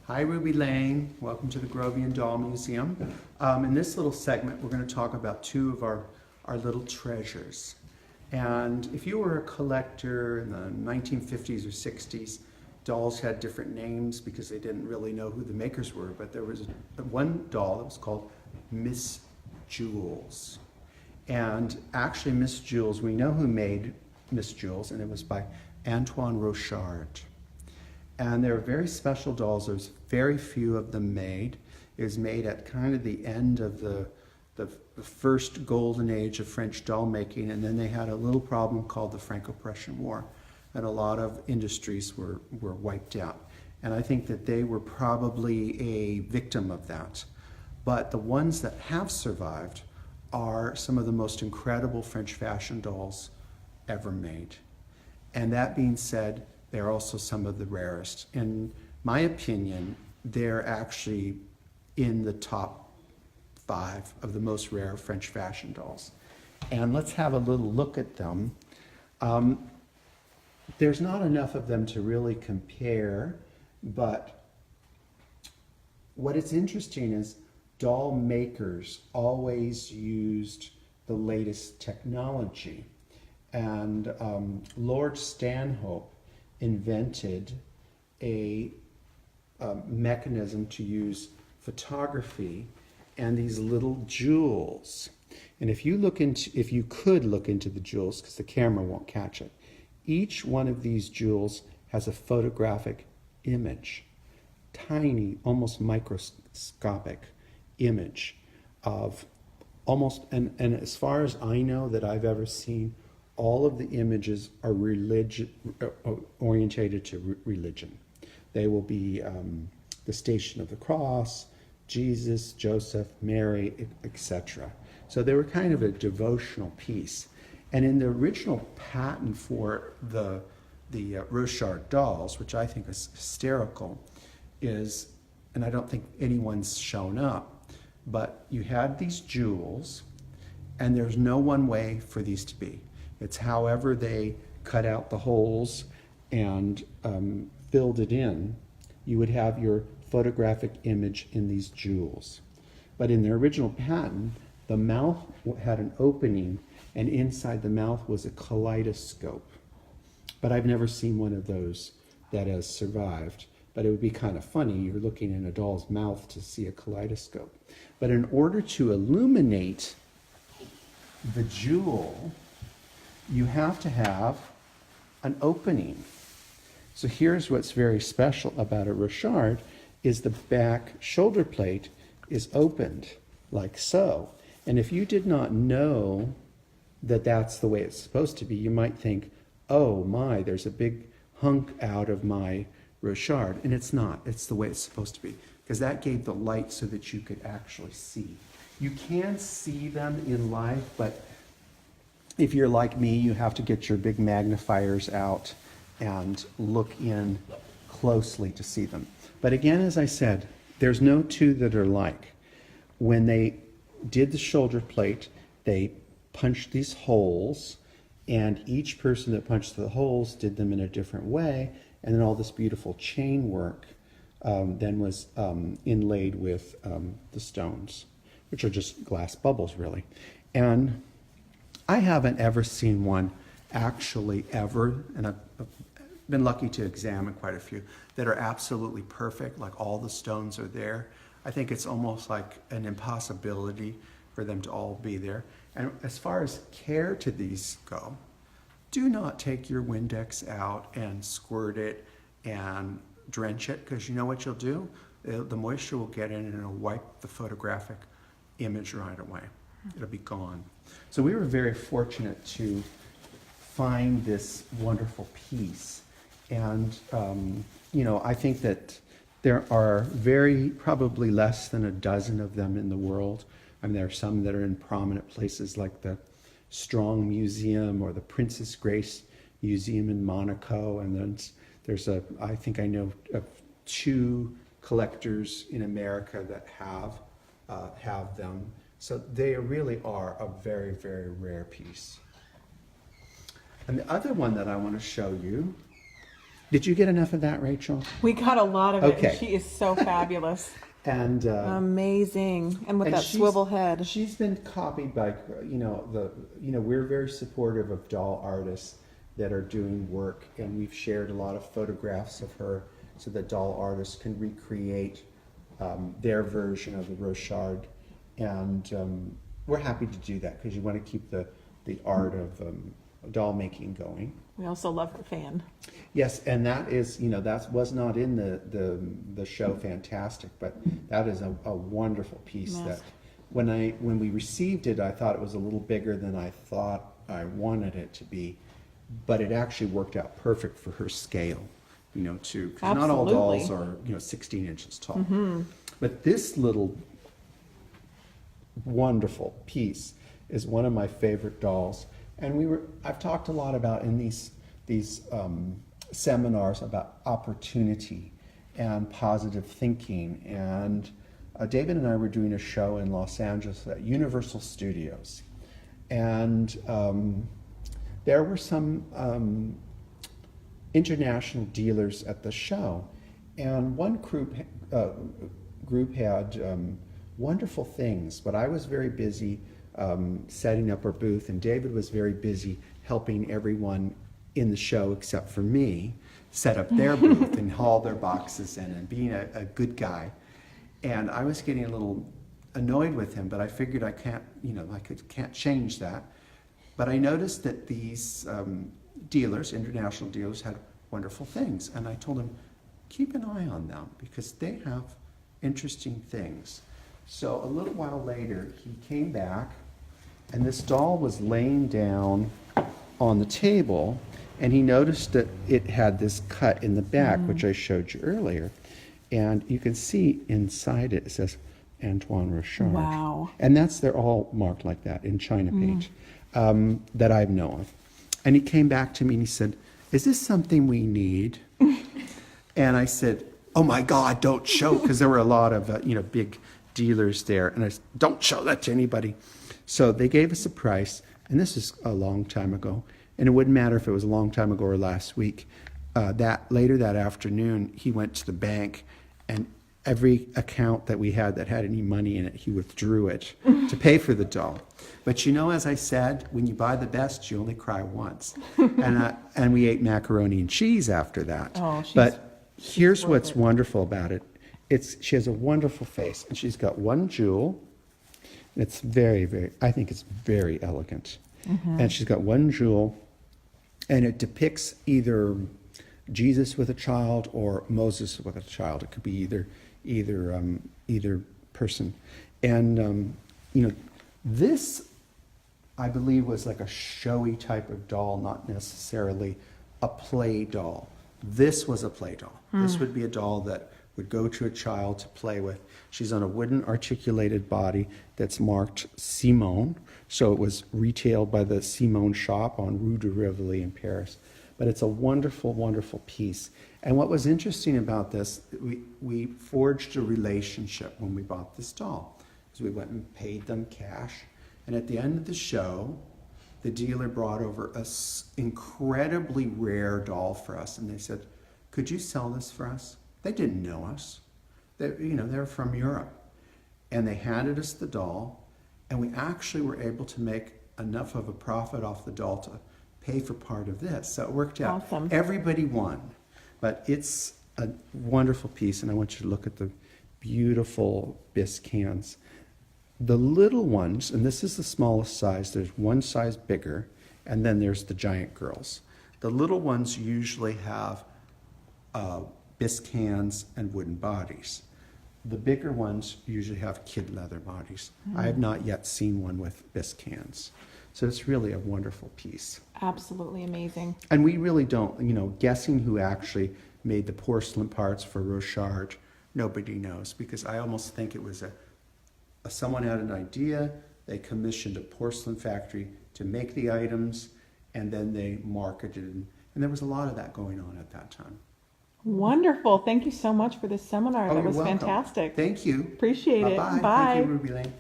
Hi Ruby Lane, welcome to the Grovian Doll Museum. In this little segment we're going to talk about two of our little treasures. And if you were a collector in the 1950s or 60s, dolls had different names because they didn't really know who the makers were, but there was one doll that was called Miss Jewels. And actually Miss Jewels, we know who made Miss Jewels, and it was by Antoine Rochard. And they're very special dolls. There's very few of them made. It was made at kind of the end of the first golden age of French doll making, and then they had a little problem called the Franco-Prussian War, and a lot of industries were wiped out. And I think that they were probably a victim of that. But the ones that have survived are some of the most incredible French fashion dolls ever made. And that being said, they're also some of the rarest. In my opinion, they're actually in the top 5 of the most rare French fashion dolls. And let's have a little look at them. There's not enough of them to really compare, but what is interesting is doll makers always used the latest technology. And Lord Stanhope invented a mechanism to use photography and these little jewels. And if you could look into the jewels, because the camera won't catch it, each one of these jewels has a photographic image, tiny, almost microscopic image of almost, and as far as I know that I've ever seen, all of the images are orientated to religion. They will be the Station of the Cross, Jesus, Joseph, Mary, etc. So they were kind of a devotional piece. And in the original patent for the Rochard dolls, which I think is hysterical, is, and I don't think anyone's shown up, but you had these jewels, and there's no one way for these to be. It's however they cut out the holes and filled it in, you would have your photographic image in these jewels. But in the original patent, the mouth had an opening, and inside the mouth was a kaleidoscope. But I've never seen one of those that has survived. But it would be kind of funny, you're looking in a doll's mouth to see a kaleidoscope. But in order to illuminate the jewel, you have to have an opening. So here's what's very special about a Rochard is the back shoulder plate is opened like so. And if you did not know that that's the way it's supposed to be, you might think, oh my, there's a big hunk out of my Rochard. And it's not. It's the way it's supposed to be, because that gave the light so that you could actually see. You can see them in life, but if you're like me, you have to get your big magnifiers out and look in closely to see them. But again, as I said, there's no two that are like. When they did the shoulder plate, they punched these holes, and each person that punched the holes did them in a different way, and then all this beautiful chain work then was inlaid with the stones, which are just glass bubbles, really. And I haven't ever seen one actually ever, and I've been lucky to examine quite a few, that are absolutely perfect, like all the stones are there. I think it's almost like an impossibility for them to all be there. And as far as care to these go, do not take your Windex out and squirt it and drench it, because you know what you'll do? The moisture will get in and it'll wipe the photographic image right away. It'll be gone. So we were very fortunate to find this wonderful piece. And, you know, I think that there are probably less than a dozen of them in the world. I mean, there are some that are in prominent places like the Strong Museum or the Princess Grace Museum in Monaco. And then there's I think I know of 2 collectors in America that have them. So they really are a very, very rare piece. And the other one that I want to show you Did you get enough of that, Rachel? We got a lot of it. Okay. And she is so fabulous. And Amazing. And with that swivel head. She's been copied by, we're very supportive of doll artists that are doing work, and we've shared a lot of photographs of her so that doll artists can recreate their version of the Rochard. And we're happy to do that because you want to keep the art of doll making going. We also love her fan. Yes, and that is, that was not in the show Fantastic, but that is a wonderful piece. Yes. That when we received it, I thought it was a little bigger than I thought I wanted it to be, but it actually worked out perfect for her scale, because not all dolls are 16 inches tall. Mm-hmm. But this little wonderful piece is one of my favorite dolls. And I've talked a lot about in these seminars about opportunity and positive thinking. And David and I were doing a show in Los Angeles at Universal Studios. And there were some international dealers at the show. And one group had wonderful things, but I was very busy setting up our booth, and David was very busy helping everyone in the show except for me set up their booth and haul their boxes in and being a good guy. And I was getting a little annoyed with him, but I figured I can't change that. But I noticed that these dealers, international dealers, had wonderful things, and I told him, keep an eye on them because they have interesting things. So a little while later, he came back, and this doll was laying down on the table, and he noticed that it had this cut in the back, which I showed you earlier. And you can see inside it says Antoine Rochard. Wow. And they're all marked like that in China page that I know of. And he came back to me and he said, is this something we need? And I said, oh my God, don't show, because there were a lot of big dealers there, and I said, don't show that to anybody. So they gave us a price, and this is a long time ago, and it wouldn't matter if it was a long time ago or last week. Later that afternoon, he went to the bank, and every account that we had that had any money in it, he withdrew it to pay for the doll. But as I said, when you buy the best, you only cry once. And we ate macaroni and cheese after that. Oh, but here's what's wonderful about it. She has a wonderful face, and she's got one jewel. It's I think it's very elegant. Mm-hmm. And she's got one jewel, and it depicts either Jesus with a child or Moses with a child. It could be either person. And, this, I believe, was like a showy type of doll, not necessarily a play doll. This was a play doll. This would be a doll that would go to a child to play with. She's on a wooden articulated body that's marked Simone. So it was retailed by the Simone shop on Rue de Rivoli in Paris. But it's a wonderful, wonderful piece. And what was interesting about this, we forged a relationship when we bought this doll. Because we went and paid them cash. And at the end of the show, the dealer brought over an incredibly rare doll for us. And they said, could you sell this for us? They didn't know us. They're from Europe. And they handed us the doll, and we actually were able to make enough of a profit off the doll to pay for part of this. So it worked out. Awesome. Everybody won. But it's a wonderful piece, and I want you to look at the beautiful bisque cans. The little ones, and this is the smallest size, there's one size bigger, and then there's the giant girls. The little ones usually have bisque hands and wooden bodies. The bigger ones usually have kid leather bodies. I have not yet seen one with bisque hands. So it's really a wonderful piece. Absolutely amazing. And we really don't, guessing who actually made the porcelain parts for Rochard, nobody knows, because I almost think it was someone had an idea, they commissioned a porcelain factory to make the items, and then they marketed. And there was a lot of that going on at that time. Wonderful. Thank you so much for this seminar. That You're was welcome. fantastic. Thank you. Appreciate it. Bye-bye. Bye. Thank you, Ruby Lane.